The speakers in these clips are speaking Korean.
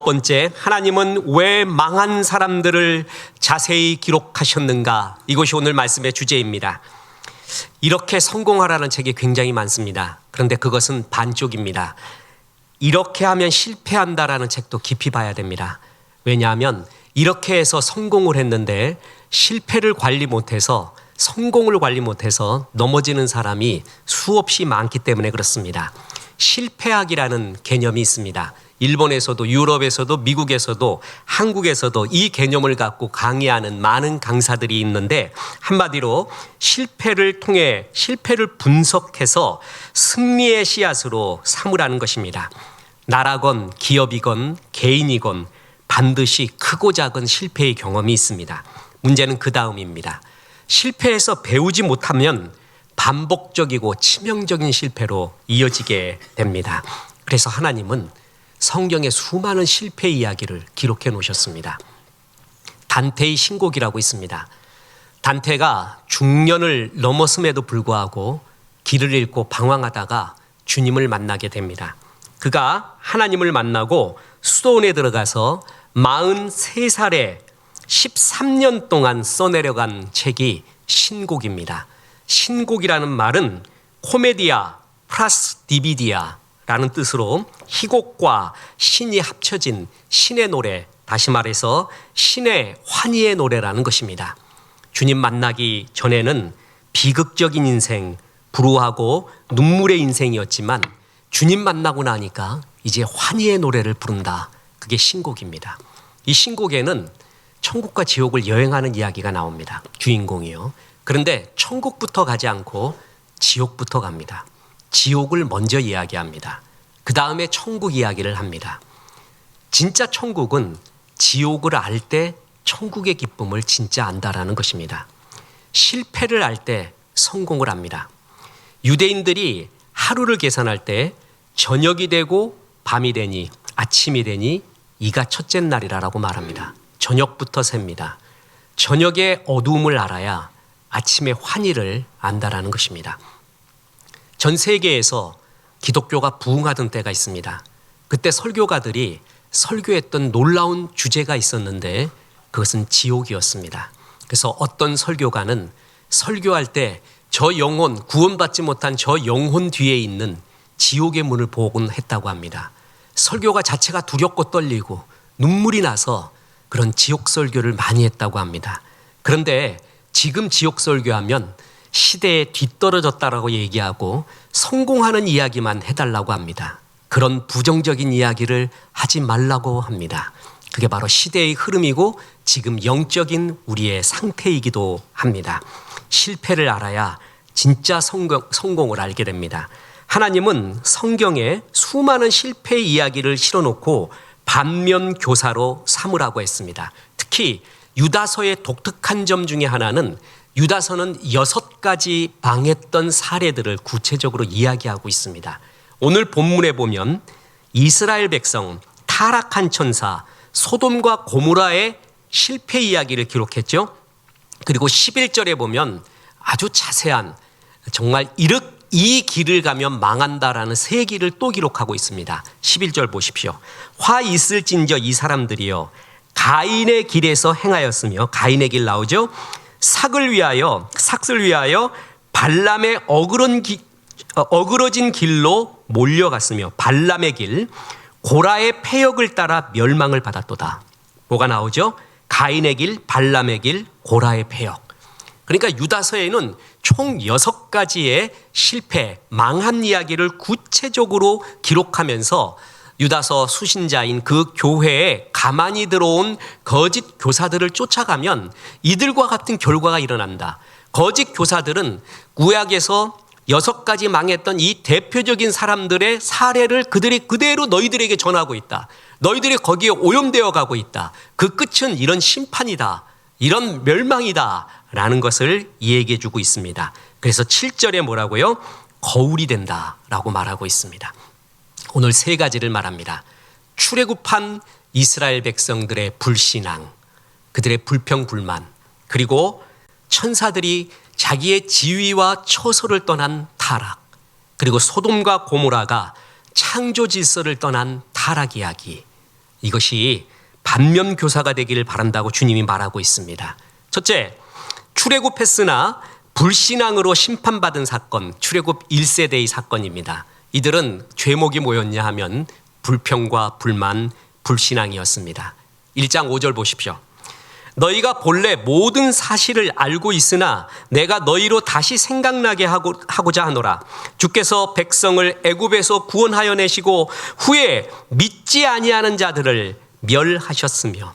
번째, 하나님은 왜 망한 사람들을 자세히 기록하셨는가? 이것이 오늘 말씀의 주제입니다. 이렇게 성공하라는 책이 굉장히 많습니다. 그런데 그것은 반쪽입니다. 이렇게 하면 실패한다라는 책도 깊이 봐야 됩니다. 왜냐하면 이렇게 해서 성공을 했는데 실패를 관리 못해서, 성공을 관리 못해서 넘어지는 사람이 수없이 많기 때문에 그렇습니다. 실패학이라는 개념이 있습니다. 일본에서도, 유럽에서도, 미국에서도, 한국에서도 이 개념을 갖고 강의하는 많은 강사들이 있는데, 한마디로 실패를 통해 실패를 분석해서 승리의 씨앗으로 삼으라는 것입니다. 나라건 기업이건 개인이건 반드시 크고 작은 실패의 경험이 있습니다. 문제는 그 다음입니다. 실패해서 배우지 못하면 반복적이고 치명적인 실패로 이어지게 됩니다. 그래서 하나님은 성경의 수많은 실패 이야기를 기록해 놓으셨습니다. 단테의 신곡이라고 있습니다. 단테가 중년을 넘었음에도 불구하고 길을 잃고 방황하다가 주님을 만나게 됩니다. 그가 하나님을 만나고 수도원에 들어가서 43살에 13년 동안 써내려간 책이 신곡입니다. 신곡이라는 말은 코메디아 플러스 디비디아라는 뜻으로 희곡과 신이 합쳐진 신의 노래, 다시 말해서 신의 환희의 노래라는 것입니다. 주님 만나기 전에는 비극적인 인생, 불우하고 눈물의 인생이었지만 주님 만나고 나니까 이제 환희의 노래를 부른다. 그게 신곡입니다. 이 신곡에는 천국과 지옥을 여행하는 이야기가 나옵니다. 주인공이요. 그런데 천국부터 가지 않고 지옥부터 갑니다. 지옥을 먼저 이야기합니다. 그 다음에 천국 이야기를 합니다. 진짜 천국은 지옥을 알 때 천국의 기쁨을 진짜 안다라는 것입니다. 실패를 알 때 성공을 합니다. 유대인들이 하루를 계산할 때 저녁이 되고 밤이 되니 아침이 되니 이가 첫째 날이라고 말합니다. 저녁부터 셉니다. 저녁의 어두움을 알아야 아침의 환희를 안다라는 것입니다. 전 세계에서 기독교가 부흥하던 때가 있습니다. 그때 설교가들이 설교했던 놀라운 주제가 있었는데 그것은 지옥이었습니다. 그래서 어떤 설교가는 설교할 때 저 영혼, 구원받지 못한 저 영혼 뒤에 있는 지옥의 문을 보곤 했다고 합니다. 설교가 자체가 두렵고 떨리고 눈물이 나서 그런 지옥 설교를 많이 했다고 합니다. 그런데 지금 지옥 설교하면 시대에 뒤떨어졌다라고 얘기하고 성공하는 이야기만 해달라고 합니다. 그런 부정적인 이야기를 하지 말라고 합니다. 그게 바로 시대의 흐름이고 지금 영적인 우리의 상태이기도 합니다. 실패를 알아야 진짜 성공을 알게 됩니다. 하나님은 성경에 수많은 실패 이야기를 실어놓고 반면 교사로 삼으라고 했습니다. 특히 유다서의 독특한 점 중에 하나는 유다서는 6가지 망했던 사례들을 구체적으로 이야기하고 있습니다. 오늘 본문에 보면 이스라엘 백성, 타락한 천사, 소돔과 고모라의 실패 이야기를 기록했죠. 그리고 11절에 보면 아주 자세한, 정말 이 길을 가면 망한다라는 3길을 또 기록하고 있습니다. 11절 보십시오. 화 있을진저 이 사람들이요 가인의 길에서 행하였으며, 가인의 길 나오죠. 삭을 위하여 발람의 어그러진 길로 몰려갔으며, 발람의 길, 고라의 패역을 따라 멸망을 받았도다. 뭐가 나오죠? 가인의 길, 발람의 길, 고라의 패역. 그러니까 유다서에는 총 6가지의 실패, 망한 이야기를 구체적으로 기록하면서 유다서 수신자인 그 교회에 가만히 들어온 거짓 교사들을 쫓아가면 이들과 같은 결과가 일어난다. 거짓 교사들은 구약에서 6가지 망했던 이 대표적인 사람들의 사례를 그들이 그대로 너희들에게 전하고 있다. 너희들이 거기에 오염되어 가고 있다. 그 끝은 이런 심판이다. 이런 멸망이다. 라는 것을 이야기해 주고 있습니다. 그래서 7절에 뭐라고요? 거울이 된다. 라고 말하고 있습니다. 오늘 3가지를 말합니다. 출애굽한 이스라엘 백성들의 불신앙, 그들의 불평불만, 그리고 천사들이 자기의 지위와 처소를 떠난 타락, 그리고 소돔과 고모라가 창조 질서를 떠난 타락 이야기, 이것이 반면 교사가 되기를 바란다고 주님이 말하고 있습니다. 첫째, 출애굽했으나 불신앙으로 심판받은 사건, 출애굽 1세대의 사건입니다. 이들은 죄목이 뭐였냐 하면 불평과 불만, 불신앙이었습니다. 1장 5절 보십시오. 너희가 본래 모든 사실을 알고 있으나 내가 너희로 다시 생각나게 하고자 하노라. 주께서 백성을 애굽에서 구원하여 내시고 후에 믿지 아니하는 자들을 멸하셨으며,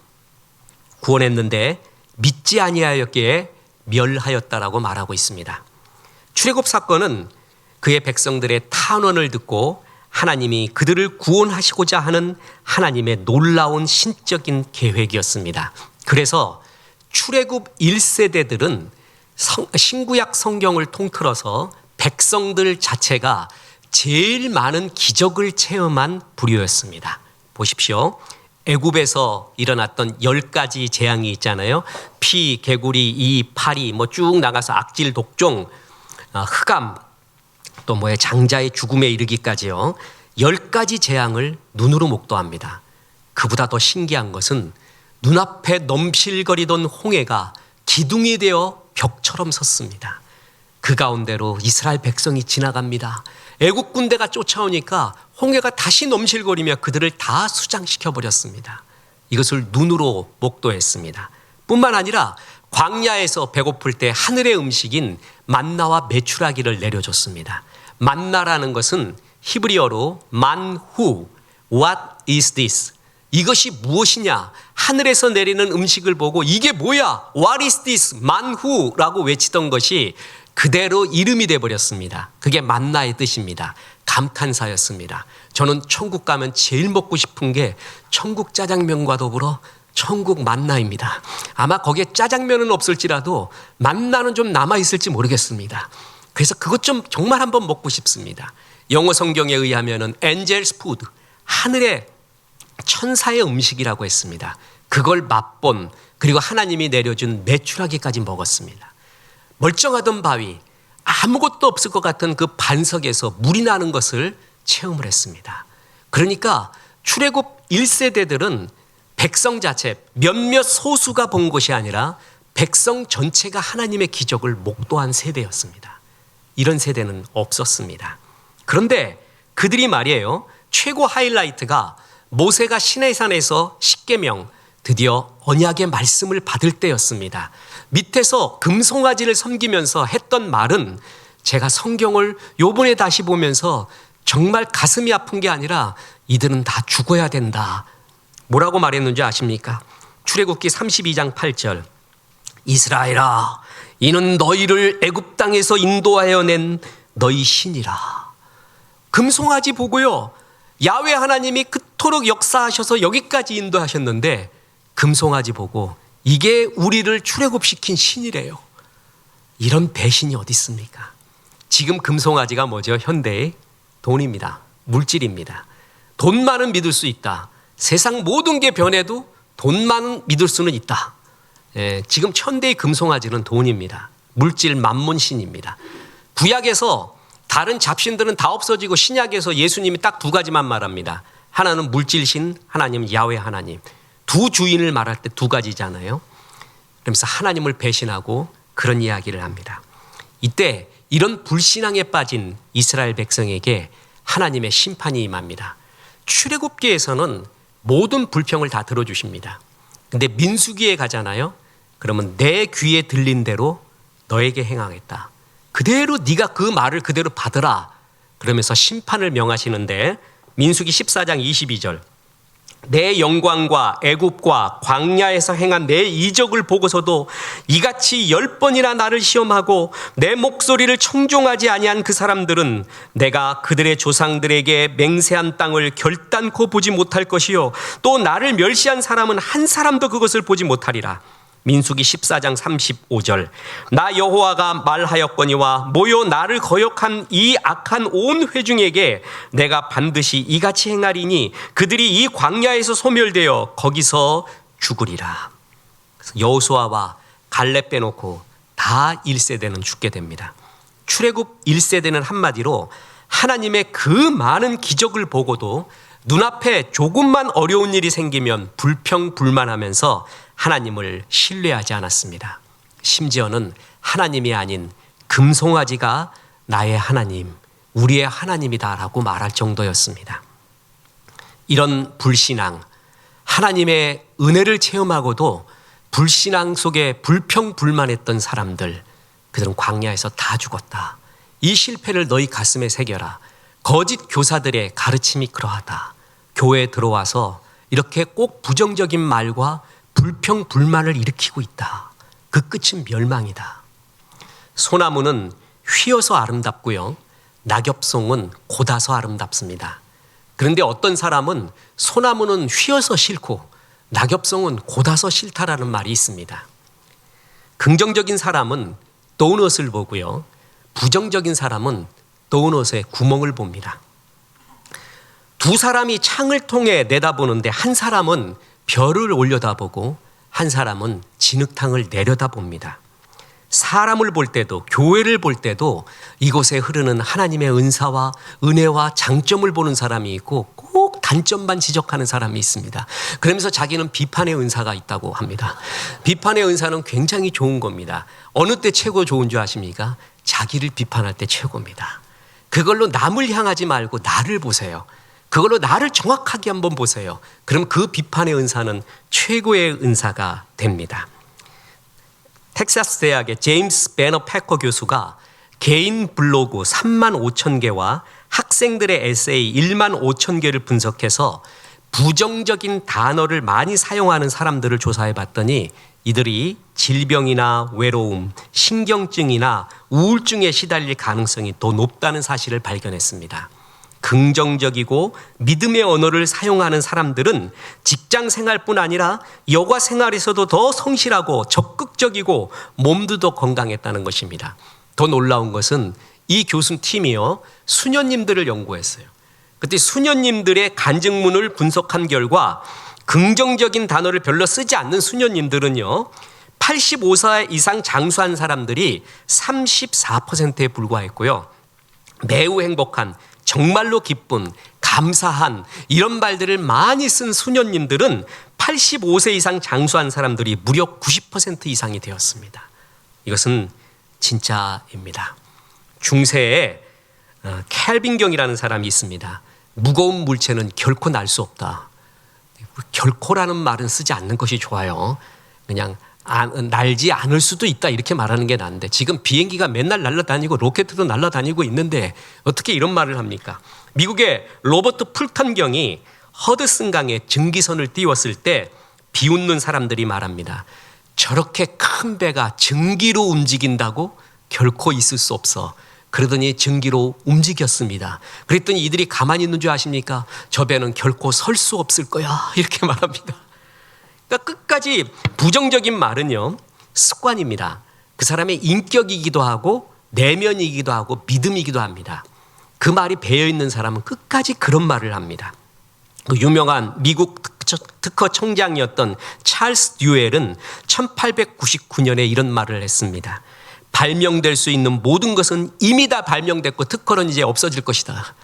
구원했는데 믿지 아니하였기에 멸하였다라고 말하고 있습니다. 출애굽 사건은 그의 백성들의 탄원을 듣고 하나님이 그들을 구원하시고자 하는 하나님의 놀라운 신적인 계획이었습니다. 그래서 출애굽 1세대들은 신구약 성경을 통틀어서 백성들 자체가 제일 많은 기적을 체험한 부류였습니다. 보십시오. 애굽에서 일어났던 10가지 재앙이 있잖아요. 피, 개구리, 이, 파리 쭉 나가서 악질, 독종, 흑암, 또 장자의 죽음에 이르기까지요. 10가지 재앙을 눈으로 목도합니다. 그보다 더 신기한 것은 눈앞에 넘실거리던 홍해가 기둥이 되어 벽처럼 섰습니다. 그 가운데로 이스라엘 백성이 지나갑니다. 애국 군대가 쫓아오니까 홍해가 다시 넘실거리며 그들을 다 수장시켜 버렸습니다. 이것을 눈으로 목도했습니다. 뿐만 아니라 광야에서 배고플 때 하늘의 음식인 만나와 메추라기를 내려줬습니다. 만나라는 것은 히브리어로 만후, what is this? 이것이 무엇이냐? 하늘에서 내리는 음식을 보고 이게 뭐야? What is this? 만후라고 외치던 것이 그대로 이름이 되어버렸습니다. 그게 만나의 뜻입니다. 감탄사였습니다. 저는 천국 가면 제일 먹고 싶은 게 천국 짜장면과 더불어 천국 만나입니다. 아마 거기에 짜장면은 없을지라도 만나는 좀 남아있을지 모르겠습니다. 그래서 그것 좀 정말 한번 먹고 싶습니다. 영어 성경에 의하면은 Angel's Food, 하늘의 천사의 음식이라고 했습니다. 그걸 맛본, 그리고 하나님이 내려준 메추라기까지 먹었습니다. 멀쩡하던 바위, 아무것도 없을 것 같은 그 반석에서 물이 나는 것을 체험을 했습니다. 그러니까 출애굽 1세대들은 백성 자체, 몇몇 소수가 본 것이 아니라 백성 전체가 하나님의 기적을 목도한 세대였습니다. 이런 세대는 없었습니다. 그런데 그들이 말이에요, 최고 하이라이트가 모세가 시내산에서 십계명, 드디어 언약의 말씀을 받을 때였습니다. 밑에서 금송아지를 섬기면서 했던 말은 제가 성경을 요번에 다시 보면서 정말 가슴이 아픈 게 아니라 이들은 다 죽어야 된다. 뭐라고 말했는지 아십니까? 출애굽기 32장 8절. 이스라엘아, 이는 너희를 애굽 땅에서 인도하여 낸 너희 신이라. 금송아지 보고요, 야훼 하나님이 그토록 역사하셔서 여기까지 인도하셨는데 금송아지 보고 이게 우리를 출애굽시킨 신이래요. 이런 배신이 어디 있습니까? 지금 금송아지가 뭐죠? 현대의 돈입니다. 물질입니다. 돈만은 믿을 수 있다. 세상 모든 게 변해도 돈만 믿을 수는 있다. 지금 현대의 금송아지는 돈입니다. 물질 만문신입니다. 구약에서 다른 잡신들은 다 없어지고 신약에서 예수님이 딱 두 가지만 말합니다. 하나는 물질신, 하나님은 야훼 하나님. 두 주인을 말할 때 두 가지잖아요. 그러면서 하나님을 배신하고 그런 이야기를 합니다. 이때 이런 불신앙에 빠진 이스라엘 백성에게 하나님의 심판이 임합니다. 출애굽기에서는 모든 불평을 다 들어주십니다. 근데 민수기에 가잖아요. 그러면 내 귀에 들린 대로 너에게 행하겠다. 그대로 네가 그 말을 그대로 받으라. 그러면서 심판을 명하시는데 민수기 14장 22절. 내 영광과 애굽과 광야에서 행한 내 이적을 보고서도 이같이 10번이나 나를 시험하고 내 목소리를 청종하지 아니한 그 사람들은 내가 그들의 조상들에게 맹세한 땅을 결단코 보지 못할 것이요 또 나를 멸시한 사람은 한 사람도 그것을 보지 못하리라. 민수기 14장 35절. 나 여호와가 말하였거니와 모여 나를 거역한 이 악한 온 회중에게 내가 반드시 이같이 행하리니 그들이 이 광야에서 소멸되어 거기서 죽으리라. 여호수아와 갈렙 빼놓고 다 1세대는 죽게 됩니다. 출애굽 1세대는 한마디로 하나님의 그 많은 기적을 보고도 눈앞에 조금만 어려운 일이 생기면 불평불만하면서 하나님을 신뢰하지 않았습니다. 심지어는 하나님이 아닌 금송아지가 나의 하나님, 우리의 하나님이다라고 말할 정도였습니다. 이런 불신앙, 하나님의 은혜를 체험하고도 불신앙 속에 불평불만했던 사람들, 그들은 광야에서 다 죽었다. 이 실패를 너희 가슴에 새겨라. 거짓 교사들의 가르침이 그러하다. 교회에 들어와서 이렇게 꼭 부정적인 말과 불평불만을 일으키고 있다. 그 끝은 멸망이다. 소나무는 휘어서 아름답고요, 낙엽송은 곧아서 아름답습니다. 그런데 어떤 사람은 소나무는 휘어서 싫고 낙엽송은 곧아서 싫다라는 말이 있습니다. 긍정적인 사람은 도넛을 보고요, 부정적인 사람은 도넛에 구멍을 봅니다. 두 사람이 창을 통해 내다보는데 한 사람은 별을 올려다보고 한 사람은 진흙탕을 내려다봅니다. 사람을 볼 때도, 교회를 볼 때도 이곳에 흐르는 하나님의 은사와 은혜와 장점을 보는 사람이 있고 꼭 단점만 지적하는 사람이 있습니다. 그러면서 자기는 비판의 은사가 있다고 합니다. 비판의 은사는 굉장히 좋은 겁니다. 어느 때 최고 좋은 줄 아십니까? 자기를 비판할 때 최고입니다. 그걸로 남을 향하지 말고 나를 보세요. 그걸로 나를 정확하게 한번 보세요. 그럼 그 비판의 은사는 최고의 은사가 됩니다. 텍사스 대학의 제임스 베너 패커 교수가 개인 블로그 3만 5천 개와 학생들의 에세이 1만 5천 개를 분석해서 부정적인 단어를 많이 사용하는 사람들을 조사해 봤더니 이들이 질병이나 외로움, 신경증이나 우울증에 시달릴 가능성이 더 높다는 사실을 발견했습니다. 긍정적이고 믿음의 언어를 사용하는 사람들은 직장 생활뿐 아니라 여가 생활에서도 더 성실하고 적극적이고 몸도 더 건강했다는 것입니다. 더 놀라운 것은 이 교수팀이요, 수녀님들을 연구했어요. 그때 수녀님들의 간증문을 분석한 결과 긍정적인 단어를 별로 쓰지 않는 수녀님들은요, 85세 이상 장수한 사람들이 34%에 불과했고요, 매우 행복한, 정말로 기쁜, 감사한 이런 말들을 많이 쓴 수녀님들은 85세 이상 장수한 사람들이 무려 90% 이상이 되었습니다. 이것은 진짜입니다. 중세에 켈빈경이라는 사람이 있습니다. 무거운 물체는 결코 날 수 없다. 결코라는 말은 쓰지 않는 것이 좋아요. 그냥 날지 않을 수도 있다 이렇게 말하는 게 나은데, 지금 비행기가 맨날 날아다니고 로켓도 날아다니고 있는데 어떻게 이런 말을 합니까? 미국의 로버트 풀턴 경이 허드슨강에 증기선을 띄웠을 때 비웃는 사람들이 말합니다. 저렇게 큰 배가 증기로 움직인다고? 결코 있을 수 없어. 그러더니 증기로 움직였습니다. 그랬더니 이들이 가만히 있는 줄 아십니까? 저 배는 결코 설 수 없을 거야 이렇게 말합니다. 그러니까 끝까지 부정적인 말은요, 습관입니다. 그 사람의 인격이기도 하고 내면이기도 하고 믿음이기도 합니다. 그 말이 배어있는 사람은 끝까지 그런 말을 합니다. 그 유명한 미국 특허 청장이었던 찰스 듀웰은 1899년에 이런 말을 했습니다. 발명될 수 있는 모든 것은 이미 다 발명됐고 특허는 이제 없어질 것이다.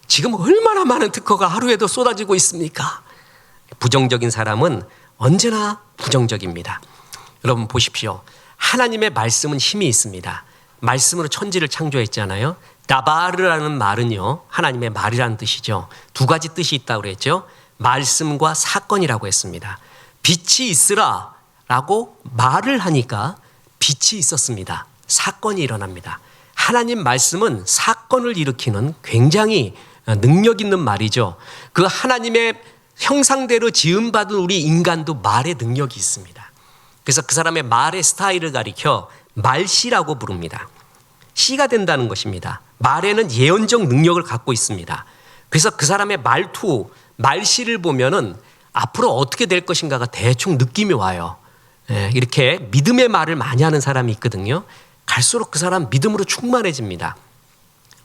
지금 얼마나 많은 특허가 하루에도 쏟아지고 있습니까? 부정적인 사람은 언제나 부정적입니다. 여러분 보십시오. 하나님의 말씀은 힘이 있습니다. 말씀으로 천지를 창조했잖아요. 다바르라는 말은요, 하나님의 말이라는 뜻이죠. 두 가지 뜻이 있다고 그랬죠. 말씀과 사건이라고 했습니다. 빛이 있으라 라고 말을 하니까 빛이 있었습니다. 사건이 일어납니다. 하나님 말씀은 사건을 일으키는 굉장히 능력 있는 말이죠. 그 하나님의 형상대로 지음받은 우리 인간도 말의 능력이 있습니다. 그래서 그 사람의 말의 스타일을 가리켜 말씨라고 부릅니다. 씨가 된다는 것입니다. 말에는 예언적 능력을 갖고 있습니다. 그래서 그 사람의 말투, 말씨를 보면은 앞으로 어떻게 될 것인가가 대충 느낌이 와요. 이렇게 믿음의 말을 많이 하는 사람이 있거든요. 갈수록 그 사람 믿음으로 충만해집니다.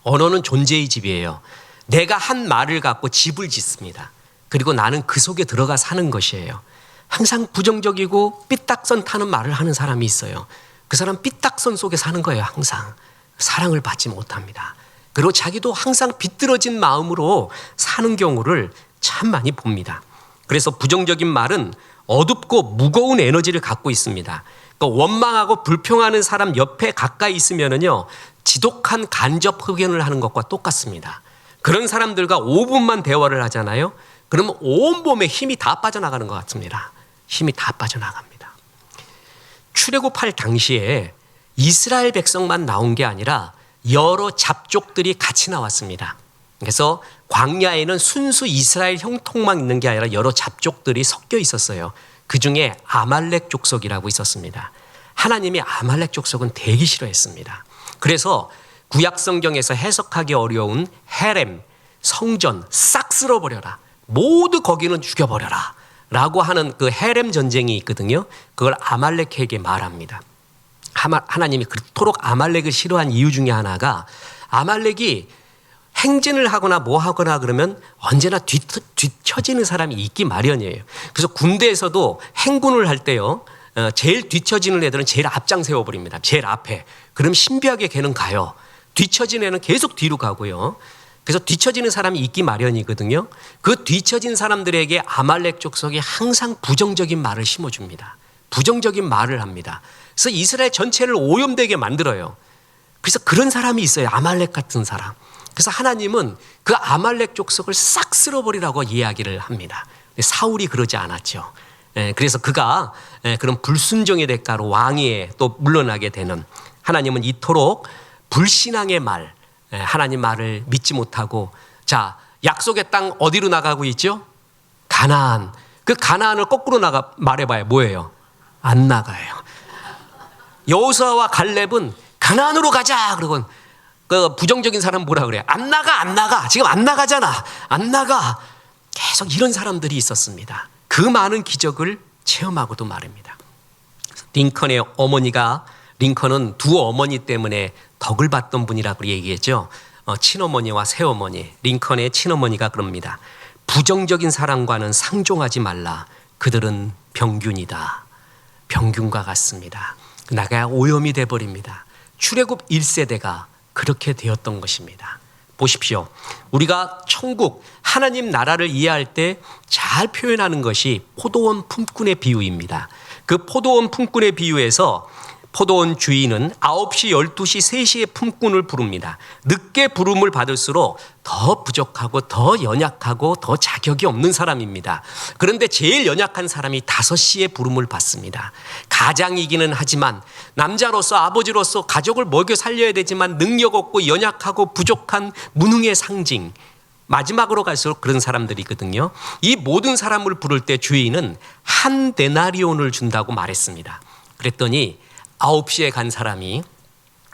언어는 존재의 집이에요. 내가 한 말을 갖고 집을 짓습니다. 그리고 나는 그 속에 들어가 사는 것이에요. 항상 부정적이고 삐딱선 타는 말을 하는 사람이 있어요. 그 사람 삐딱선 속에 사는 거예요. 항상 사랑을 받지 못합니다. 그리고 자기도 항상 비뚤어진 마음으로 사는 경우를 참 많이 봅니다. 그래서 부정적인 말은 어둡고 무거운 에너지를 갖고 있습니다. 그러니까 원망하고 불평하는 사람 옆에 가까이 있으면은요, 지독한 간접 흡연을 하는 것과 똑같습니다. 그런 사람들과 5분만 대화를 하잖아요. 그러면 온몸에 힘이 다 빠져나가는 것 같습니다. 힘이 다 빠져나갑니다. 출애굽할 당시에 이스라엘 백성만 나온 게 아니라 여러 잡족들이 같이 나왔습니다. 그래서 광야에는 순수 이스라엘 형통만 있는 게 아니라 여러 잡족들이 섞여 있었어요. 그 중에 아말렉 족속이라고 있었습니다. 하나님이 아말렉 족속은 되게 싫어했습니다. 그래서 구약 성경에서 해석하기 어려운 헤렘, 성전 싹 쓸어버려라. 모두 거기는 죽여버려라. 라고 하는 그 헤렘 전쟁이 있거든요. 그걸 아말렉에게 말합니다. 하나님이 그토록 아말렉을 싫어한 이유 중에 하나가 아말렉이 행진을 하거나 뭐 하거나 그러면 언제나 뒤처지는 사람이 있기 마련이에요. 그래서 군대에서도 행군을 할 때요, 제일 뒤처지는 애들은 제일 앞장 세워버립니다. 제일 앞에. 그럼 신비하게 걔는 가요. 뒤처진 애는 계속 뒤로 가고요. 그래서 뒤처지는 사람이 있기 마련이거든요. 그 뒤처진 사람들에게 아말렉 족속이 항상 부정적인 말을 심어줍니다. 부정적인 말을 합니다. 그래서 이스라엘 전체를 오염되게 만들어요. 그래서 그런 사람이 있어요. 아말렉 같은 사람. 그래서 하나님은 그 아말렉 족속을 싹 쓸어버리라고 이야기를 합니다. 사울이 그러지 않았죠. 그래서 그가 그런 불순종의 대가로 왕위에 또 물러나게 되는, 하나님은 이토록 불신앙의 말, 하나님 말을 믿지 못하고, 자, 약속의 땅 어디로 나가고 있죠? 가나안. 그 가나안을 거꾸로 말해봐요. 뭐예요? 안 나가요. 여호수아와 갈렙은 가나안으로 가자. 그러고 그 부정적인 사람 뭐라 그래요? 안 나가, 안 나가. 지금 안 나가잖아. 안 나가. 계속 이런 사람들이 있었습니다. 그 많은 기적을 체험하고도 말입니다. 링컨의 어머니가, 링컨은 두 어머니 때문에 덕을 받던 분이라고 얘기했죠. 친어머니와 새어머니. 링컨의 친어머니가 그럽니다. 부정적인 사람과는 상종하지 말라. 그들은 병균이다. 병균과 같습니다. 나가야 오염이 돼버립니다. 출애굽 1세대가 그렇게 되었던 것입니다. 보십시오. 우리가 천국, 하나님 나라를 이해할 때 잘 표현하는 것이 포도원 품꾼의 비유입니다. 그 포도원 품꾼의 비유에서 포도원 주인은 9시, 12시, 3시에 품꾼을 부릅니다. 늦게 부름을 받을수록 더 부족하고 더 연약하고 더 자격이 없는 사람입니다. 그런데 제일 연약한 사람이 5시에 부름을 받습니다. 가장이기는 하지만 남자로서, 아버지로서 가족을 먹여 살려야 되지만 능력 없고 연약하고 부족한 무능의 상징. 마지막으로 갈수록 그런 사람들이거든요. 이 모든 사람을 부를 때 주인은 한 데나리온을 준다고 말했습니다. 그랬더니 9시에 간 사람이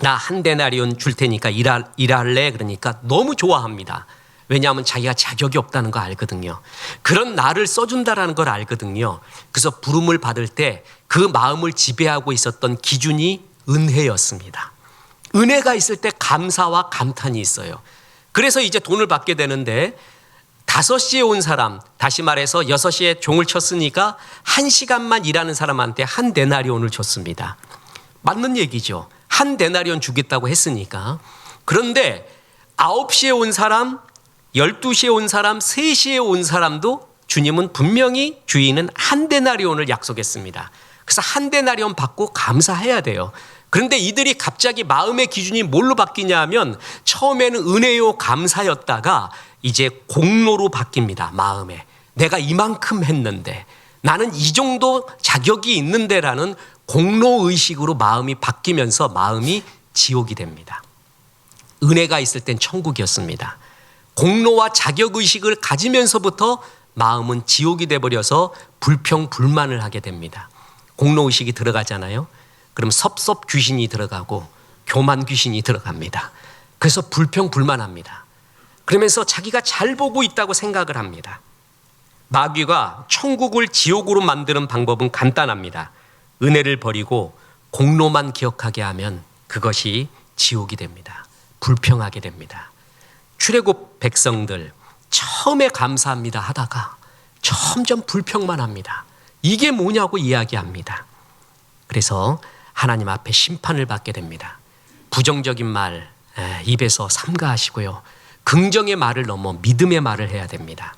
나 한 데나리온 줄 테니까 일할래? 그러니까 너무 좋아합니다. 왜냐하면 자기가 자격이 없다는 거 알거든요. 그런 나를 써준다라는 걸 알거든요. 그래서 부름을 받을 때 그 마음을 지배하고 있었던 기준이 은혜였습니다. 은혜가 있을 때 감사와 감탄이 있어요. 그래서 이제 돈을 받게 되는데 5시에 온 사람, 다시 말해서 6시에 종을 쳤으니까 1시간만 일하는 사람한테 한 데나리온을 줬습니다. 맞는 얘기죠. 한 데나리온 주겠다고 했으니까. 그런데 9시에 온 사람, 12시에 온 사람, 3시에 온 사람도 주님은 분명히 주인은 한 데나리온을 약속했습니다. 그래서 한 데나리온 받고 감사해야 돼요. 그런데 이들이 갑자기 마음의 기준이 뭘로 바뀌냐 하면 처음에는 은혜요 감사였다가 이제 공로로 바뀝니다. 마음에. 내가 이만큼 했는데, 나는 이 정도 자격이 있는데라는 공로의식으로 마음이 바뀌면서 마음이 지옥이 됩니다. 은혜가 있을 땐 천국이었습니다. 공로와 자격의식을 가지면서부터 마음은 지옥이 돼버려서 불평, 불만을 하게 됩니다. 공로의식이 들어가잖아요. 그럼 섭섭 귀신이 들어가고 교만 귀신이 들어갑니다. 그래서 불평, 불만합니다. 그러면서 자기가 잘 보고 있다고 생각을 합니다. 마귀가 천국을 지옥으로 만드는 방법은 간단합니다. 은혜를 버리고 공로만 기억하게 하면 그것이 지옥이 됩니다. 불평하게 됩니다. 출애굽 백성들 처음에 감사합니다 하다가 점점 불평만 합니다. 이게 뭐냐고 이야기합니다. 그래서 하나님 앞에 심판을 받게 됩니다. 부정적인 말, 입에서 삼가하시고요. 긍정의 말을 넘어 믿음의 말을 해야 됩니다.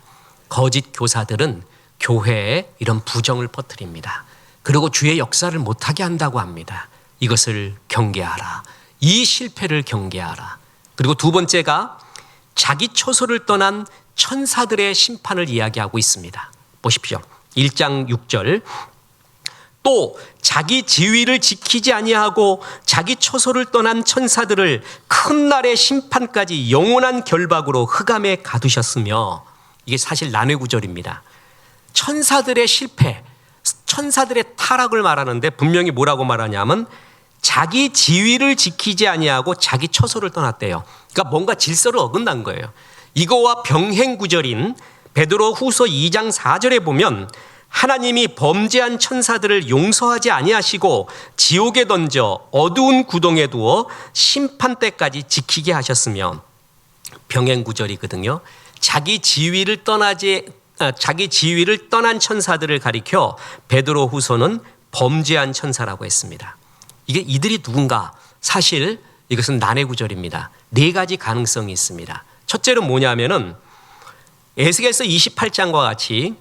거짓 교사들은 교회에 이런 부정을 퍼뜨립니다. 그리고 주의 역사를 못하게 한다고 합니다. 이것을 경계하라. 이 실패를 경계하라. 그리고 두 번째가 자기 처소를 떠난 천사들의 심판을 이야기하고 있습니다. 보십시오. 1장 6절. 또 자기 지위를 지키지 아니하고 자기 처소를 떠난 천사들을 큰 날의 심판까지 영원한 결박으로 흑암에 가두셨으며, 이게 사실 난회구절입니다. 천사들의 실패, 천사들의 타락을 말하는데 분명히 뭐라고 말하냐면 자기 지위를 지키지 아니하고 자기 처소를 떠났대요. 그러니까 뭔가 질서를 어긋난 거예요. 이거와 병행구절인 베드로 후서 2장 4절에 보면 하나님이 범죄한 천사들을 용서하지 아니하시고 지옥에 던져 어두운 구덩이에 두어 심판 때까지 지키게 하셨으며, 병행구절이거든요. 자기 지위를 떠난 천사들을 가리켜 베드로 후서는 범죄한 천사라고 했습니다. 이들이 누군가? 사실 이것은 난해구절입니다. 네 가지 가능성이 있습니다. 첫째는 뭐냐면은 에스겔서 28장과 같이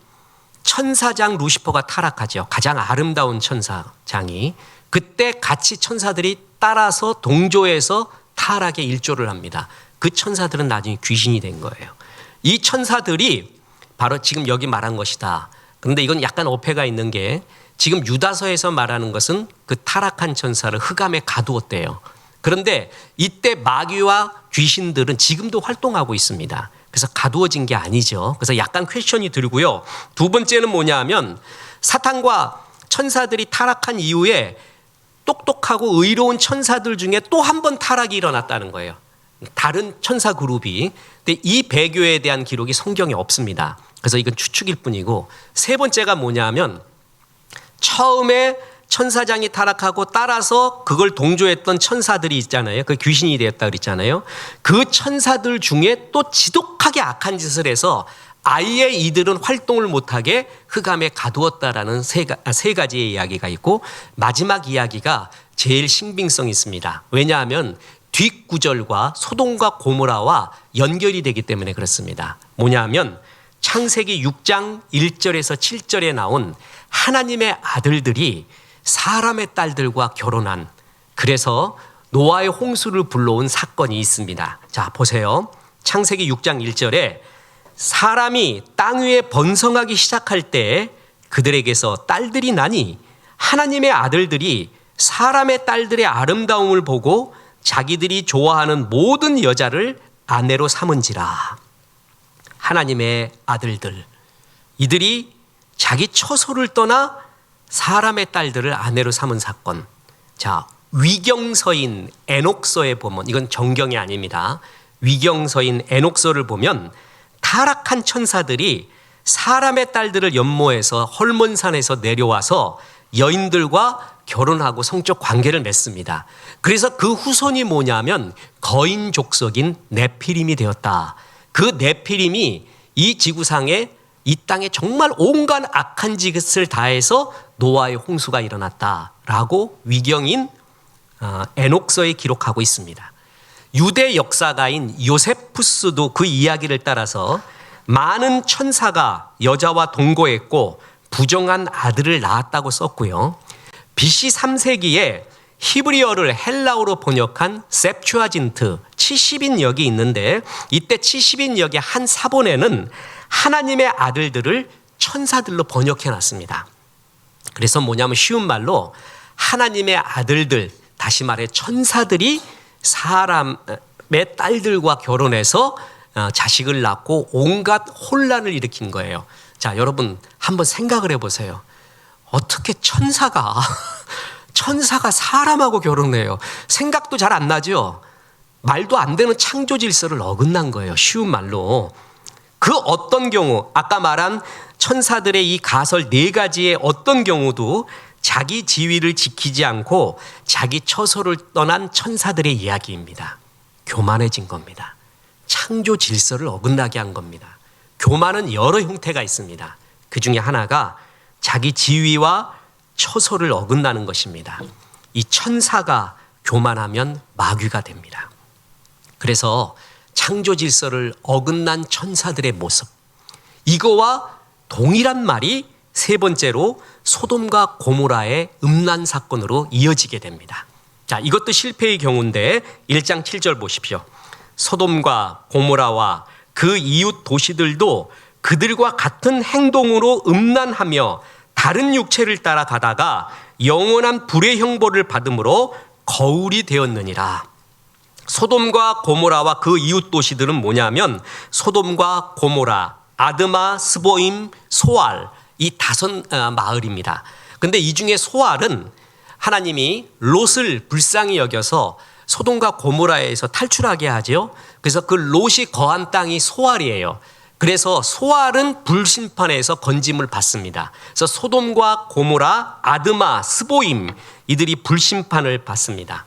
천사장 루시퍼가 타락하죠. 가장 아름다운 천사장이. 그때 같이 천사들이 따라서 동조해서 타락에 일조를 합니다. 그 천사들은 나중에 귀신이 된 거예요. 이 천사들이 바로 지금 여기 말한 것이다. 그런데 이건 약간 어폐가 있는 게, 지금 유다서에서 말하는 것은 그 타락한 천사를 흑암에 가두었대요. 그런데 이때 마귀와 귀신들은 지금도 활동하고 있습니다. 그래서 가두어진 게 아니죠. 그래서 약간 퀘션이 들고요. 두 번째는 뭐냐 하면 사탄과 천사들이 타락한 이후에 똑똑하고 의로운 천사들 중에 또 한 번 타락이 일어났다는 거예요. 다른 천사 그룹이. 근데 이 배교에 대한 기록이 성경에 없습니다. 그래서 이건 추측일 뿐이고, 세 번째가 뭐냐 하면 처음에 천사장이 타락하고 따라서 그걸 동조했던 천사들이 있잖아요. 그 귀신이 되었다 그랬잖아요. 그 천사들 중에 또 지독하게 악한 짓을 해서 아예 이들은 활동을 못하게 흑암에 가두었다라는 세 가지의 이야기가 있고, 마지막 이야기가 제일 신빙성이 있습니다. 왜냐하면 뒷구절과 소돔과 고모라와 연결이 되기 때문에 그렇습니다. 뭐냐 하면 창세기 6장 1절에서 7절에 나온 하나님의 아들들이 사람의 딸들과 결혼한, 그래서 노아의 홍수를 불러온 사건이 있습니다. 자, 보세요. 창세기 6장 1절에 사람이 땅 위에 번성하기 시작할 때 그들에게서 딸들이 나니 하나님의 아들들이 사람의 딸들의 아름다움을 보고 자기들이 좋아하는 모든 여자를 아내로 삼은지라. 하나님의 아들들, 이들이 자기 처소를 떠나 사람의 딸들을 아내로 삼은 사건. 자, 위경서인 에녹서에 보면, 이건 정경이 아닙니다. 위경서인 에녹서를 보면 타락한 천사들이 사람의 딸들을 연모해서 헐몬산에서 내려와서 여인들과 결혼하고 성적 관계를 맺습니다. 그래서 그 후손이 뭐냐면 거인 족속인 네피림이 되었다. 그 네피림이 이 지구상에, 이 땅에 정말 온갖 악한 짓을 다해서 노아의 홍수가 일어났다라고 위경인 에녹서에 기록하고 있습니다. 유대 역사가인 요세푸스도 그 이야기를 따라서 많은 천사가 여자와 동거했고 부정한 아들을 낳았다고 썼고요. BC 3세기에 히브리어를 헬라어로 번역한 셉추아진트 70인역이 있는데, 이때 70인역의 한 사본에는 하나님의 아들들을 천사들로 번역해 놨습니다. 그래서 뭐냐면 쉬운 말로 하나님의 아들들, 다시 말해 천사들이 사람의 딸들과 결혼해서 자식을 낳고 온갖 혼란을 일으킨 거예요. 자, 여러분 한번 생각을 해보세요. 어떻게 천사가 사람하고 결혼해요? 생각도 잘 안 나죠? 말도 안 되는 창조 질서를 어긋난 거예요. 쉬운 말로. 그 어떤 경우, 아까 말한 천사들의 이 가설 네 가지의 어떤 경우도 자기 지위를 지키지 않고 자기 처소를 떠난 천사들의 이야기입니다. 교만해진 겁니다. 창조 질서를 어긋나게 한 겁니다. 교만은 여러 형태가 있습니다. 그 중에 하나가 자기 지위와 처소를 어긋나는 것입니다. 이 천사가 교만하면 마귀가 됩니다. 그래서 창조 질서를 어긋난 천사들의 모습, 이거와 동일한 말이 세 번째로 소돔과 고모라의 음란 사건으로 이어지게 됩니다. 자, 이것도 실패의 경우인데 1장 7절 보십시오. 소돔과 고모라와 그 이웃 도시들도 그들과 같은 행동으로 음란하며 다른 육체를 따라가다가 영원한 불의 형벌을 받음으로 거울이 되었느니라. 소돔과 고모라와 그 이웃 도시들은 뭐냐면 소돔과 고모라, 아드마, 스보임, 소알, 이 5 마을입니다. 근데 이 중에 소알은 하나님이 롯을 불쌍히 여겨서 소돔과 고모라에서 탈출하게 하죠. 그래서 그 롯이 거한 땅이 소알이에요. 그래서 소알은 불심판에서 건짐을 받습니다. 그래서 소돔과 고모라, 아드마, 스보임, 이들이 불심판을 받습니다.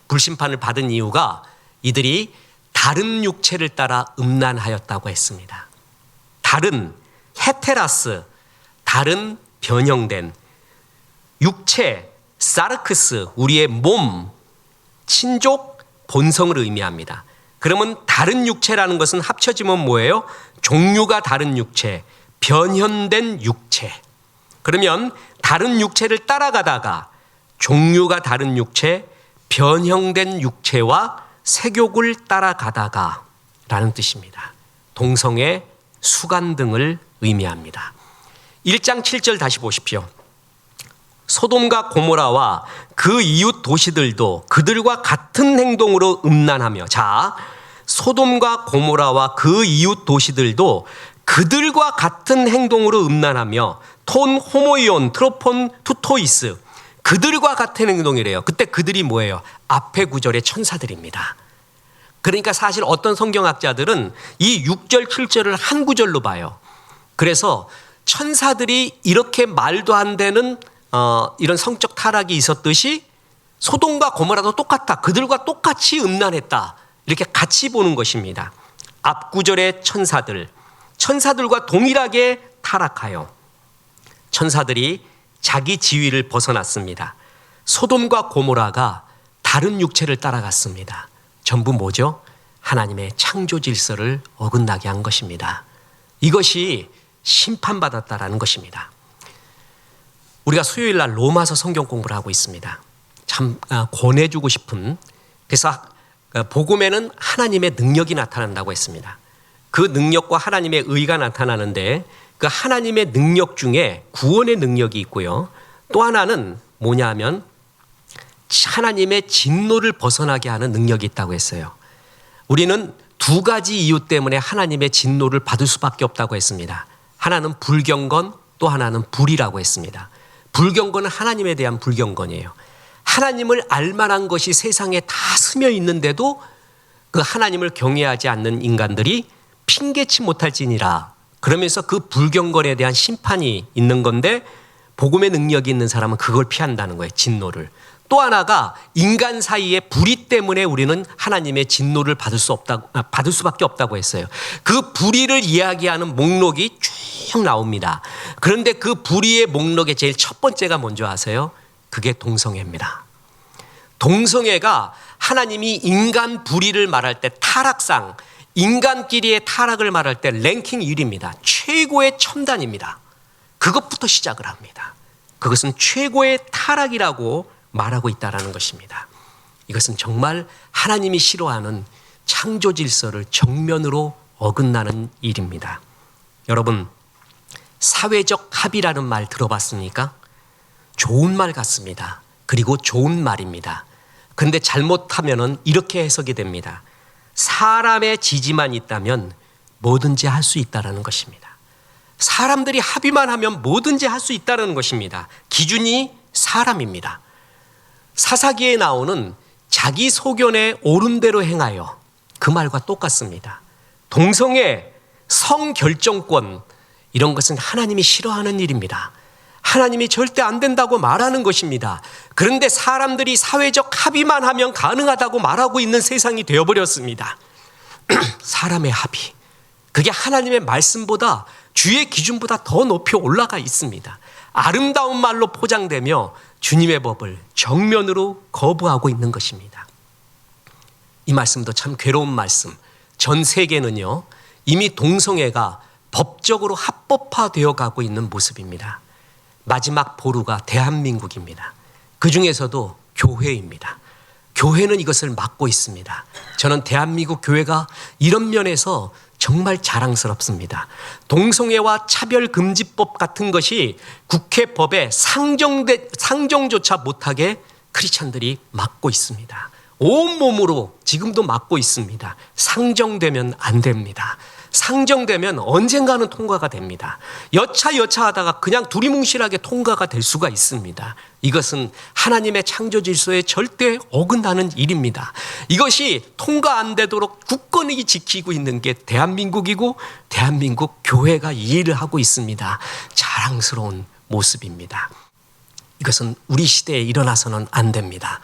불심판을 받은 이유가 이들이 다른 육체를 따라 음란하였다고 했습니다. 다른 헤테라스, 다른 변형된 육체, 사르크스, 우리의 몸, 친족, 본성을 의미합니다. 그러면 다른 육체라는 것은 합쳐지면 뭐예요? 종류가 다른 육체, 변현된 육체. 그러면 다른 육체를 따라가다가 종류가 다른 육체, 변형된 육체와 세욕을 따라가다가 라는 뜻입니다. 동성애, 수간 등을 의미합니다. 1장 7절 다시 보십시오. 소돔과 고모라와 그 이웃 도시들도 그들과 같은 행동으로 음란하며, 자, 소돔과 고모라와 그 이웃 도시들도 그들과 같은 행동으로 음란하며, 톤 호모이온 트로폰 투토이스, 그들과 같은 행동이래요. 그때 그들이 뭐예요? 앞에 구절의 천사들입니다. 그러니까 사실 어떤 성경학자들은 이 6절 7절을 한 구절로 봐요. 그래서 천사들이 이렇게 말도 안 되는 이런 성적 타락이 있었듯이 소돔과 고모라도 똑같다, 그들과 똑같이 음란했다, 이렇게 같이 보는 것입니다. 앞 구절의 천사들과 동일하게 타락하여 천사들이 자기 지위를 벗어났습니다. 소돔과 고모라가 다른 육체를 따라갔습니다. 전부 뭐죠? 하나님의 창조 질서를 어긋나게 한 것입니다. 이것이 심판받았다라는 것입니다. 우리가 수요일 날 로마서 성경 공부를 하고 있습니다. 참 권해주고 싶은, 그래서 복음에는 하나님의 능력이 나타난다고 했습니다. 그 능력과 하나님의 의가 나타나는데 그 하나님의 능력 중에 구원의 능력이 있고요. 또 하나는 뭐냐 하면 하나님의 진노를 벗어나게 하는 능력이 있다고 했어요. 우리는 2가지 이유 때문에 하나님의 진노를 받을 수밖에 없다고 했습니다. 하나는 불경건, 또 하나는 불이라고 했습니다. 불경건은 하나님에 대한 불경건이에요. 하나님을 알만한 것이 세상에 다 스며 있는데도 그 하나님을 경외하지 않는 인간들이 핑계치 못할지니라, 그러면서 그 불경건에 대한 심판이 있는 건데, 복음의 능력이 있는 사람은 그걸 피한다는 거예요. 진노를. 또 하나가 인간 사이의 불의 때문에 우리는 하나님의 진노를 받을 수밖에 없다고 했어요. 그 불의를 이야기하는 목록이 쭉 나옵니다. 그런데 그 불의의 목록의 제일 첫 번째가 뭔지 아세요? 그게 동성애입니다. 동성애가 하나님이 인간 불의를 말할 때 타락상, 인간끼리의 타락을 말할 때 랭킹 1위입니다. 최고의 첨단입니다. 그것부터 시작을 합니다. 그것은 최고의 타락이라고 말하고 있다는 것입니다. 이것은 정말 하나님이 싫어하는 창조 질서를 정면으로 어긋나는 일입니다. 여러분, 사회적 합의라는 말 들어봤습니까? 좋은 말 같습니다. 그리고 좋은 말입니다. 그런데 잘못하면 이렇게 해석이 됩니다. 사람의 지지만 있다면 뭐든지 할 수 있다는 것입니다. 사람들이 합의만 하면 뭐든지 할 수 있다는 것입니다. 기준이 사람입니다. 사사기에 나오는 자기 소견에 옳은 대로 행하여, 그 말과 똑같습니다. 동성애, 성결정권, 이런 것은 하나님이 싫어하는 일입니다. 하나님이 절대 안 된다고 말하는 것입니다. 그런데 사람들이 사회적 합의만 하면 가능하다고 말하고 있는 세상이 되어버렸습니다. 사람의 합의, 그게 하나님의 말씀보다, 주의 기준보다 더 높이 올라가 있습니다. 아름다운 말로 포장되며 주님의 법을 정면으로 거부하고 있는 것입니다. 이 말씀도 참 괴로운 말씀. 전 세계는요, 이미 동성애가 법적으로 합법화되어 가고 있는 모습입니다. 마지막 보루가 대한민국입니다. 그 중에서도 교회입니다. 교회는 이것을 막고 있습니다. 저는 대한민국 교회가 이런 면에서 정말 자랑스럽습니다. 동성애와 차별금지법 같은 것이 국회법에 상정조차 못하게 크리스찬들이 막고 있습니다. 온몸으로 지금도 막고 있습니다. 상정되면 안 됩니다. 상정되면 언젠가는 통과가 됩니다. 여차하다가 그냥 두리뭉실하게 통과가 될 수가 있습니다. 이것은 하나님의 창조 질서에 절대 어긋나는 일입니다. 이것이 통과 안 되도록 굳건히 지키고 있는 게 대한민국이고 대한민국 교회가 이 일을 하고 있습니다. 자랑스러운 모습입니다. 이것은 우리 시대에 일어나서는 안 됩니다.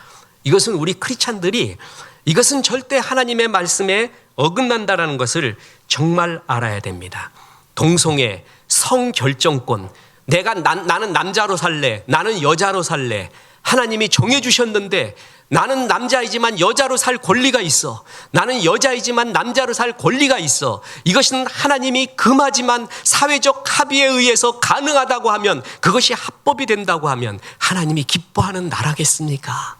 이것은 우리 크리스찬들이 이것은 절대 하나님의 말씀에 어긋난다라는 것을 정말 알아야 됩니다. 동성애, 성결정권, 나는 남자로 살래, 나는 여자로 살래. 하나님이 정해주셨는데 나는 남자이지만 여자로 살 권리가 있어. 나는 여자이지만 남자로 살 권리가 있어. 이것은 하나님이 금하지만 사회적 합의에 의해서 가능하다고 하면, 그것이 합법이 된다고 하면 하나님이 기뻐하는 나라겠습니까?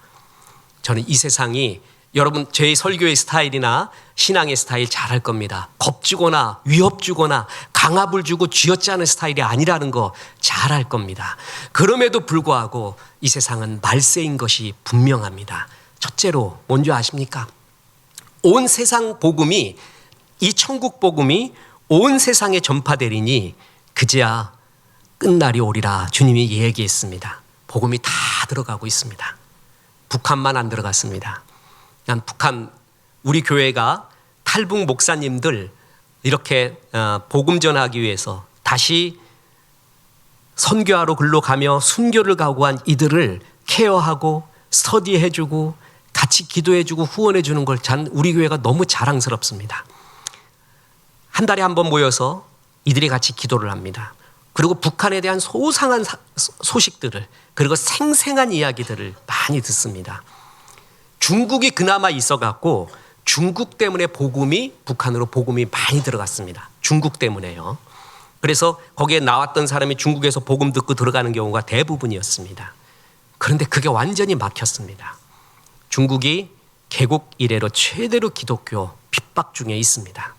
저는 이 세상이, 여러분 제 설교의 스타일이나 신앙의 스타일 잘 알 겁니다. 겁주거나 위협 주거나 강압을 주고 쥐어짜는 스타일이 아니라는 거 잘 알 겁니다. 그럼에도 불구하고 이 세상은 말세인 것이 분명합니다. 첫째로 뭔지 아십니까? 온 세상 복음이, 이 천국 복음이 온 세상에 전파되리니 그제야 끝날이 오리라 주님이 얘기했습니다. 복음이 다 들어가고 있습니다. 북한만 안 들어갔습니다. 난 북한, 우리 교회가 탈북 목사님들 이렇게 복음 전하기 위해서 다시 선교하러 글로 가며 순교를 각오한 이들을 케어하고 스터디해주고 같이 기도해주고 후원해주는 걸 우리 교회가 너무 자랑스럽습니다. 한 달에 한 번 모여서 이들이 같이 기도를 합니다. 그리고 북한에 대한 소상한 소식들을, 그리고 생생한 이야기들을 많이 듣습니다. 중국이 그나마 있어갖고 중국 때문에 북한으로 복음이 많이 들어갔습니다. 중국 때문에요. 그래서 거기에 나왔던 사람이 중국에서 복음 듣고 들어가는 경우가 대부분이었습니다. 그런데 그게 완전히 막혔습니다. 중국이 개국 이래로 최대로 기독교 핍박 중에 있습니다.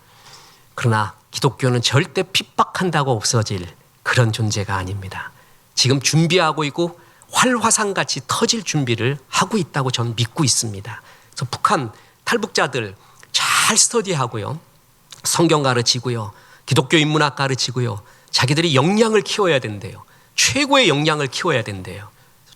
그러나 기독교는 절대 핍박한다고 없어질 그런 존재가 아닙니다. 지금 준비하고 있고 활화산같이 터질 준비를 하고 있다고 저는 믿고 있습니다. 그래서 북한 탈북자들 잘 스터디하고요, 성경 가르치고요, 기독교 인문학 가르치고요, 자기들이 역량을 키워야 된대요. 최고의 역량을 키워야 된대요.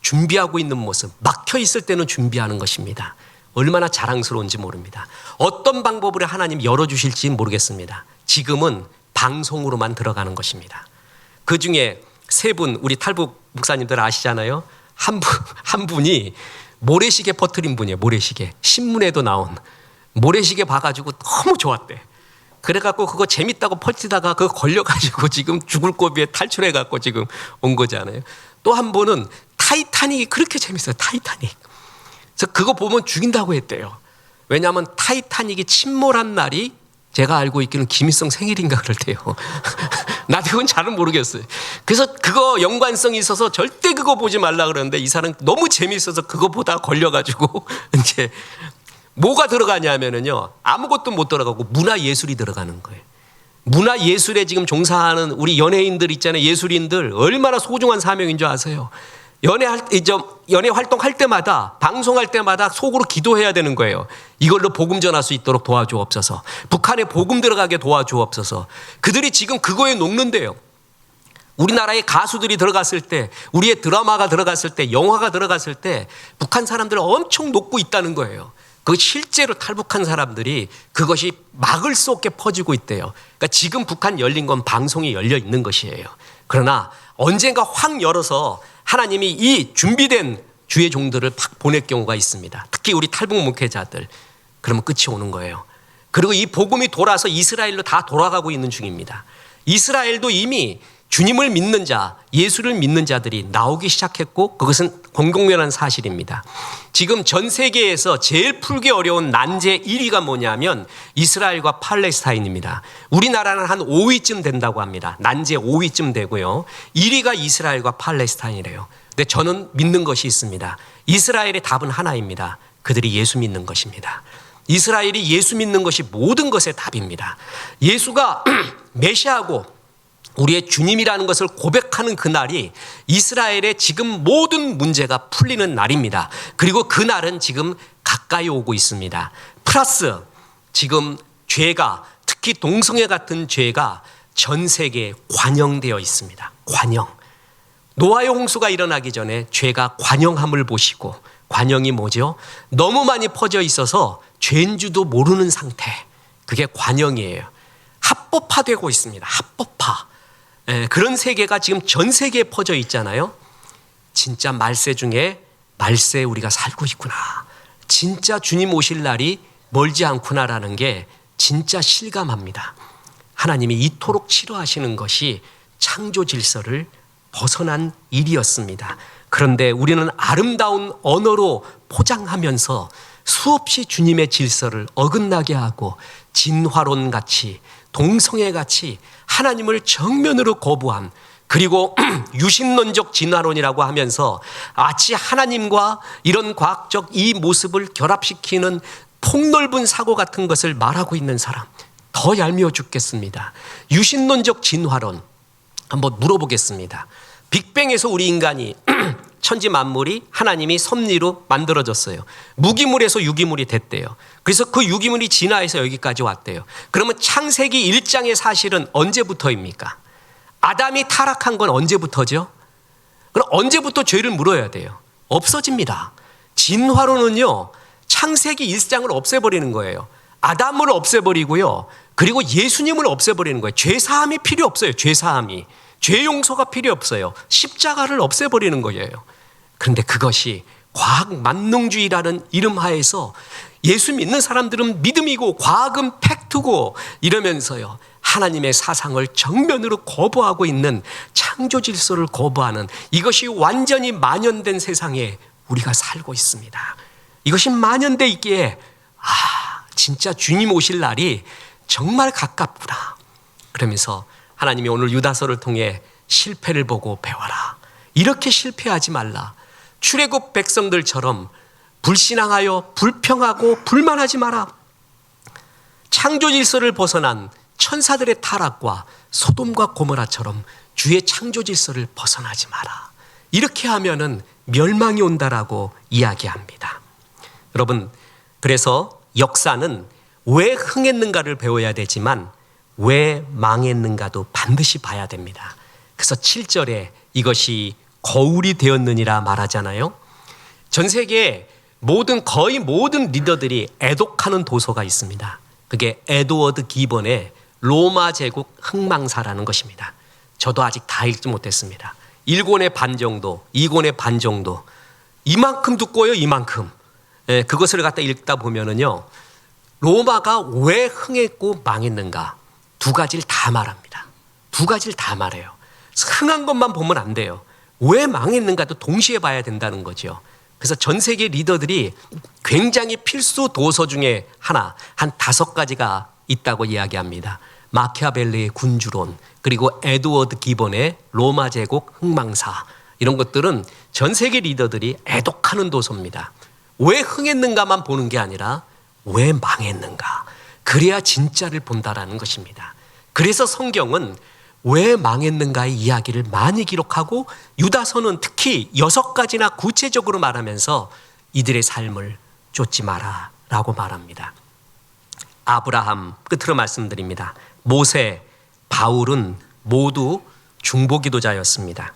준비하고 있는 모습, 막혀 있을 때는 준비하는 것입니다. 얼마나 자랑스러운지 모릅니다. 어떤 방법으로 하나님 열어주실지 모르겠습니다. 지금은 방송으로만 들어가는 것입니다. 그 중에 세 분, 우리 탈북 목사님들 아시잖아요. 한 분이 모래시계 퍼뜨린 분이에요. 모래시계. 신문에도 나온 모래시계 봐가지고 너무 좋았대. 그래갖고 그거 재밌다고 퍼뜨리다가 그거 걸려가지고 지금 죽을 고비에 탈출해갖고 지금 온 거잖아요. 또 한 분은 타이타닉이 그렇게 재밌어요. 타이타닉. 그래서 그거 보면 죽인다고 했대요. 왜냐하면 타이타닉이 침몰한 날이 제가 알고 있기는 김일성 생일인가 그럴 때요. 나도 그건 잘은 모르겠어요. 그래서 그거 연관성이 있어서 절대 그거 보지 말라 그러는데 이 사람 너무 재미있어서 그거 보다 걸려가지고 이제 뭐가 들어가냐면요, 아무것도 못 들어가고 문화예술이 들어가는 거예요. 문화예술에 지금 종사하는 우리 연예인들 있잖아요. 예술인들 얼마나 소중한 사명인 줄 아세요? 연예 활동할 때마다, 방송할 때마다 속으로 기도해야 되는 거예요. 이걸로 복음 전할 수 있도록 도와주옵소서. 북한에 복음 들어가게 도와주옵소서. 그들이 지금 그거에 녹는데요. 우리나라의 가수들이 들어갔을 때, 우리의 드라마가 들어갔을 때, 영화가 들어갔을 때 북한 사람들은 엄청 녹고 있다는 거예요. 그 실제로 탈북한 사람들이 그것이 막을 수 없게 퍼지고 있대요. 그러니까 지금 북한 열린 건 방송이 열려 있는 것이에요. 그러나 언젠가 확 열어서 하나님이 이 준비된 주의 종들을 팍 보낼 경우가 있습니다. 특히 우리 탈북 목회자들. 그러면 끝이 오는 거예요. 그리고 이 복음이 돌아서 이스라엘로 다 돌아가고 있는 중입니다. 이스라엘도 이미 주님을 믿는 자, 예수를 믿는 자들이 나오기 시작했고, 그것은 공공연한 사실입니다. 지금 전 세계에서 제일 풀기 어려운 난제 1위가 뭐냐면 이스라엘과 팔레스타인입니다. 우리나라는 한 5위쯤 된다고 합니다. 난제 5위쯤 되고요. 1위가 이스라엘과 팔레스타인이래요. 근데 저는 믿는 것이 있습니다. 이스라엘의 답은 하나입니다. 그들이 예수 믿는 것입니다. 이스라엘이 예수 믿는 것이 모든 것의 답입니다. 예수가 메시아고 우리의 주님이라는 것을 고백하는 그날이 이스라엘의 지금 모든 문제가 풀리는 날입니다. 그리고 그날은 지금 가까이 오고 있습니다. 플러스 지금 죄가, 특히 동성애 같은 죄가 전 세계에 관영되어 있습니다. 관영. 노아의 홍수가 일어나기 전에 죄가 관영함을 보시고, 관영이 뭐죠? 너무 많이 퍼져 있어서 죄인지도 모르는 상태. 그게 관영이에요. 합법화되고 있습니다. 합법화. 그런 세계가 지금 전 세계에 퍼져 있잖아요. 진짜 말세 중에 말세에 우리가 살고 있구나. 진짜 주님 오실 날이 멀지 않구나라는 게 진짜 실감합니다. 하나님이 이토록 싫어하시는 것이 창조 질서를 벗어난 일이었습니다. 그런데 우리는 아름다운 언어로 포장하면서 수없이 주님의 질서를 어긋나게 하고 진화론 같이, 동성애 같이 하나님을 정면으로 거부한, 그리고 유신론적 진화론이라고 하면서 마치 하나님과 이런 과학적 이 모습을 결합시키는 폭넓은 사고 같은 것을 말하고 있는 사람, 더 얄미워 죽겠습니다. 유신론적 진화론 한번 물어보겠습니다. 빅뱅에서 우리 인간이 천지 만물이 하나님이 섭리로 만들어졌어요. 무기물에서 유기물이 됐대요. 그래서 그 유기물이 진화해서 여기까지 왔대요. 그러면 창세기 1장의 사실은 언제부터입니까? 아담이 타락한 건 언제부터죠? 그럼 언제부터 죄를 물어야 돼요? 없어집니다. 진화론은요, 창세기 1장을 없애버리는 거예요. 아담을 없애버리고요. 그리고 예수님을 없애버리는 거예요. 죄사함이 필요 없어요. 죄사함이. 죄 용서가 필요 없어요. 십자가를 없애버리는 거예요. 그런데 그것이 과학 만능주의라는 이름 하에서 예수 믿는 사람들은 믿음이고 과학은 팩트고 이러면서요, 하나님의 사상을 정면으로 거부하고 있는, 창조 질서를 거부하는, 이것이 완전히 만연된 세상에 우리가 살고 있습니다. 이것이 만연돼 있기에 진짜 주님 오실 날이 정말 가깝구나. 그러면서 하나님이 오늘 유다서를 통해 실패를 보고 배워라. 이렇게 실패하지 말라. 출애굽 백성들처럼 불신앙하여 불평하고 불만하지 마라. 창조 질서를 벗어난 천사들의 타락과 소돔과 고모라처럼 주의 창조 질서를 벗어나지 마라. 이렇게 하면은 멸망이 온다라고 이야기합니다. 여러분, 그래서 역사는 왜 흥했는가를 배워야 되지만 왜 망했는가도 반드시 봐야 됩니다. 그래서 7절에 이것이 거울이 되었느니라 말하잖아요. 전 세계에 거의 모든 리더들이 애독하는 도서가 있습니다. 그게 에드워드 기본의 로마 제국 흥망사라는 것입니다. 저도 아직 다 읽지 못했습니다. 1권의 반 정도, 2권의 반 정도. 이만큼 두꺼워요, 이만큼. 그것을 갖다 읽다 보면은요, 로마가 왜 흥했고 망했는가 두 가지를 다 말합니다. 두 가지를 다 말해요. 흥한 것만 보면 안 돼요. 왜 망했는가도 동시에 봐야 된다는 거죠. 그래서 전 세계 리더들이 굉장히 필수 도서 중에 하나, 한 5가지가 있다고 이야기합니다. 마키아벨리의 군주론, 그리고 에드워드 기본의 로마 제국 흥망사, 이런 것들은 전 세계 리더들이 애독하는 도서입니다. 왜 흥했는가만 보는 게 아니라 왜 망했는가, 그래야 진짜를 본다라는 것입니다. 그래서 성경은 왜 망했는가의 이야기를 많이 기록하고 유다서는 특히 6가지나 구체적으로 말하면서 이들의 삶을 쫓지 마라 라고 말합니다. 아브라함, 끝으로 말씀드립니다. 모세, 바울은 모두 중보기도자였습니다.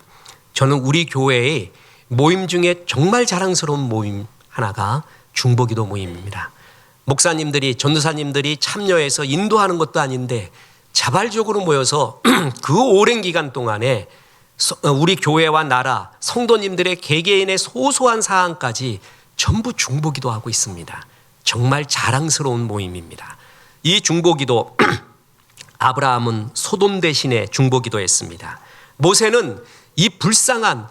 저는 우리 교회의 모임 중에 정말 자랑스러운 모임 하나가 중보기도 모임입니다. 목사님들이, 전도사님들이 참여해서 인도하는 것도 아닌데 자발적으로 모여서 그 오랜 기간 동안에 우리 교회와 나라, 성도님들의 개개인의 소소한 사항까지 전부 중보기도하고 있습니다. 정말 자랑스러운 모임입니다. 이 중보기도, 아브라함은 소돔 대신에 중보기도했습니다. 모세는 이 불쌍한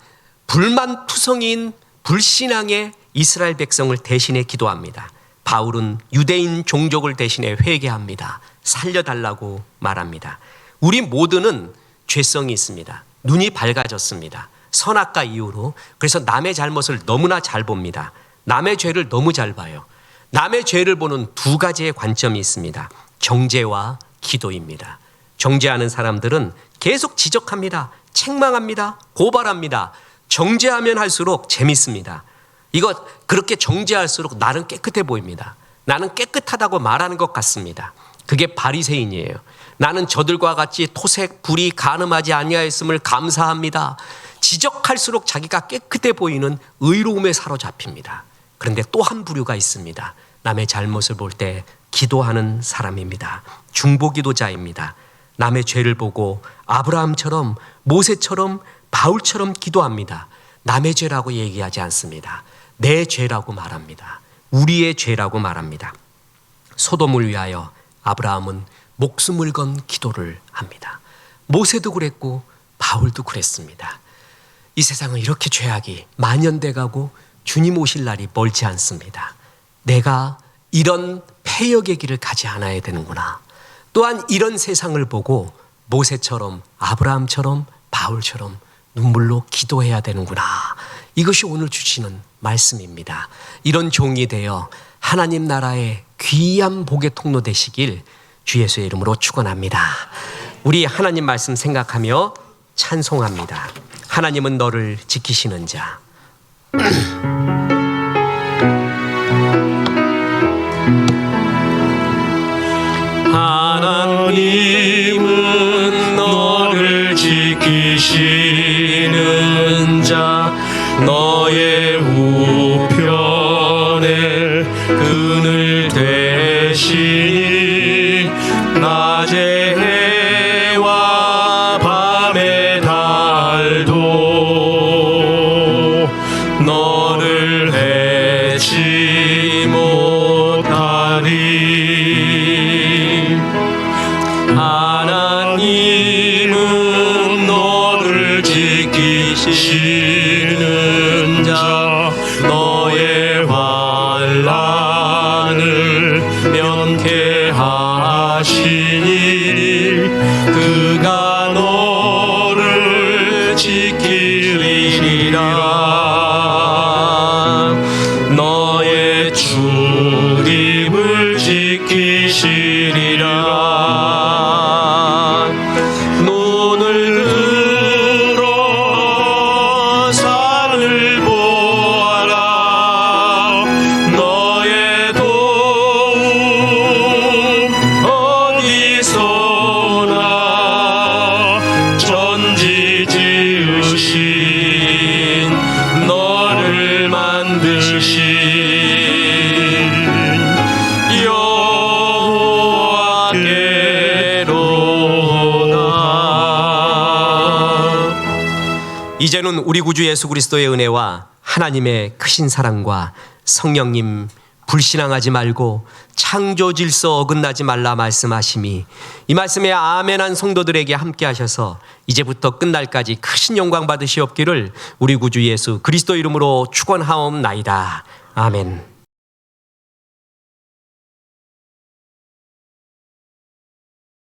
불만투성이인 불신앙의 이스라엘 백성을 대신해 기도합니다. 바울은 유대인 종족을 대신해 회개합니다. 살려달라고 말합니다. 우리 모두는 죄성이 있습니다. 눈이 밝아졌습니다. 선악과 이후로. 그래서 남의 잘못을 너무나 잘 봅니다. 남의 죄를 너무 잘 봐요. 남의 죄를 보는 두 가지의 관점이 있습니다. 정죄와 기도입니다. 정죄하는 사람들은 계속 지적합니다. 책망합니다. 고발합니다. 정죄하면 할수록 재밌습니다. 이거 그렇게 정죄할수록 나는 깨끗해 보입니다. 나는 깨끗하다고 말하는 것 같습니다. 그게 바리새인이에요. 나는 저들과 같이 토색, 불이 간음하지 아니하였음을 감사합니다. 지적할수록 자기가 깨끗해 보이는 의로움에 사로잡힙니다. 그런데 또 한 부류가 있습니다. 남의 잘못을 볼 때 기도하는 사람입니다. 중보기도자입니다. 남의 죄를 보고 아브라함처럼, 모세처럼, 바울처럼 기도합니다. 남의 죄라고 얘기하지 않습니다. 내 죄라고 말합니다. 우리의 죄라고 말합니다. 소돔을 위하여 아브라함은 목숨을 건 기도를 합니다. 모세도 그랬고 바울도 그랬습니다. 이 세상은 이렇게 죄악이 만연돼 가고 주님 오실 날이 멀지 않습니다. 내가 이런 패역의 길을 가지 않아야 되는구나. 또한 이런 세상을 보고 모세처럼, 아브라함처럼, 바울처럼 눈물로 기도해야 되는구나. 이것이 오늘 주시는 말씀입니다. 이런 종이 되어 하나님 나라의 귀한 복의 통로 되시길 주 예수의 이름으로 축원합니다. 우리 하나님 말씀 생각하며 찬송합니다. 하나님은 너를 지키시는 자. 하나님은 너를 지키시는 자, 너의 우편에 그늘 되시니 낮의 해와 밤의 달도 너를 해치 못하리. 하나님은 너를 지키시는 자, 너의 환난을 면케하시니 그가 너를 지키리라. 너의 출입을 지키시리라. 이제는 우리 구주 예수 그리스도의 은혜와 하나님의 크신 사랑과 성령님 불신앙하지 말고 창조 질서 어긋나지 말라 말씀하심이 이 말씀에 아멘한 성도들에게 함께 하셔서 이제부터 끝날까지 크신 영광 받으시옵기를 우리 구주 예수 그리스도 이름으로 축원하옵나이다. 아멘.